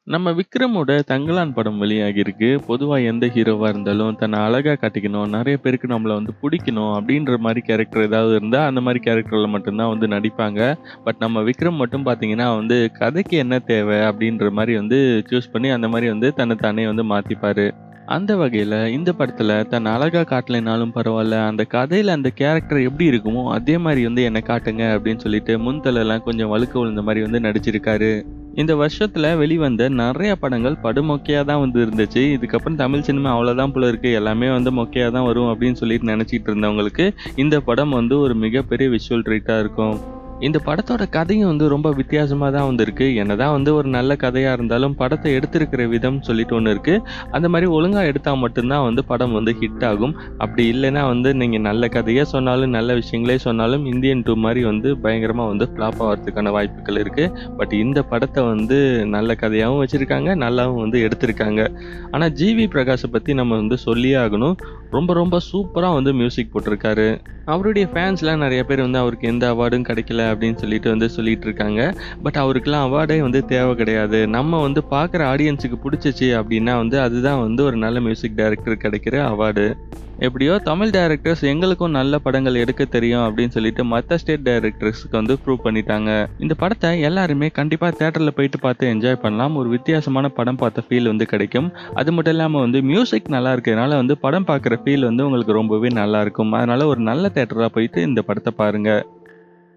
நம்ம விக்ரமோட தங்கலான் படம் வெளியாகியிருக்கு. பொதுவா எந்த ஹீரோவா இருந்தாலும் தன்னை அழகா காட்டிக்கணும், நெறைய பேருக்கு நம்மள வந்து புடிக்கணும் அப்படின்ற மாரி கேரக்டர் ஏதாவது இருந்தா, அந்த மாரி கேரக்டர்ல மட்டும் தான் வந்து நடிப்பாங்க. பட் நம்ம விக்ரம் மட்டும் பார்த்தீங்கன்னா வந்து, கதைக்கு என்ன தேவை அப்படின்ற மாரி வந்து சூஸ் பண்ணி அந்த மாரி வந்து தன்ன தானே வந்து மாத்திப்பாரு. அந்த வகையில இந்த படத்துல தன்ன அழகா காட்டலைனாலும் பரவால்ல, அந்த கதையில அந்த கேரக்டர் எப்படி இருக்குமோ, அதே மாரி வந்து என்ன காட்டுங்க அப்படின்னு சொல்லிட்டு முன் தலலாம் கொஞ்சம் வழுக்க விழுந்த மாரி வந்து நடிச்சிருக்காரு. இந்த வருஷத்துல வெளிவந்த நெறைய படங்கள் படுமொக்கையா தான் வந்து இருந்துச்சு. இதுக்கப்புறம் தமிழ் சினிமா அவ்வளோதான் போல இருக்கு. எல்லாமே வந்து மொக்கையா தான் வரும் அப்படின்னு சொல்லிட்டு நெனச்சிட்டு இருந்தவங்களுக்கு, இந்த படம் வந்து ஒரு மிகப்பெரிய விஷுவல் ட்ரீட்டா இருக்கும். இந்த படத்தோட கதையும் வந்து ரொம்ப வித்தியாசமா தான் வந்திருக்கு. என்னதான் வந்து ஒரு நல்ல கதையா இருந்தாலும், படத்த எடுத்திருக்கிற விதம் சொல்லிட்டு ஒண்ணு இருக்கு. அந்த மாரி ஒழுங்கா எடுத்தா மட்டும் தான் வந்து படம் வந்து ஹிட் ஆகும். அப்படி இல்லன்னா வந்து நீங்க நல்ல கதையே சொன்னாலும், நல்ல விஷயங்களே சொன்னாலும், இந்தியன் 2 மாரி வந்து பயங்கரமா வந்து ஃப்ளாப் ஆவறதுக்கான வாய்ப்புகள் இருக்கு. பட் இந்த படத்த வந்து நல்ல கதையாவும் வச்சிருக்காங்க, நல்லாவும் வந்து எடுத்திருக்காங்க. ஆனா ஜிவி பிரகாஷ பத்தி நம்ம வந்து சொல்லியே ஆகணும். ரொம்ப ரொம்ப சூப்பரா வந்து மியூசிக் போட்டிருக்காரு. அவருடைய ஃபேன்ஸ்லாம் நெறைய பேர் வந்து அவருக்கு எந்த அவார்டும் கிடைக்கல அப்படின்னு சொல்லிட்டு வந்து சொல்லிட்டு இருக்காங்க. பட் அவருக்கெல்லாம் அவார்டே வந்து தேவை கிடையாது. நம்ம வந்து பார்க்குற ஆடியன்ஸுக்கு புடிச்சுச்சு அப்படின்னா வந்து அதுதான் வந்து ஒரு நல்ல மியூசிக் டைரக்டர் கிடைக்கிற அவார்டு. எப்படியோ தமிழ் டைரக்டர்ஸ் எங்களுக்கும் நல்ல படங்கள் எடுக்க தெரியும் அப்படின்னு சொல்லிட்டு மத்த ஸ்டேட் டைரக்டர்ஸ்க்கு வந்து ப்ரூவ் பண்ணிட்டாங்க. இந்த படத்த எல்லாருமே கண்டிப்பா தியேட்டர்ல போயிட்டு பார்த்து என்ஜாய் பண்ணலாம். ஒரு வித்தியாசமான படம் பார்த்த ஃபீல் வந்து கிடைக்கும். அது மட்டும் இல்லாம வந்து மியூசிக் நல்லா இருக்கிறதுனால வந்து படம் பார்க்குற ஃபீல் வந்து உங்களுக்கு ரொம்பவே நல்லா இருக்கும். அதனால ஒரு நல்ல தியேட்டரா போயிட்டு இந்த படத்த பாருங்க.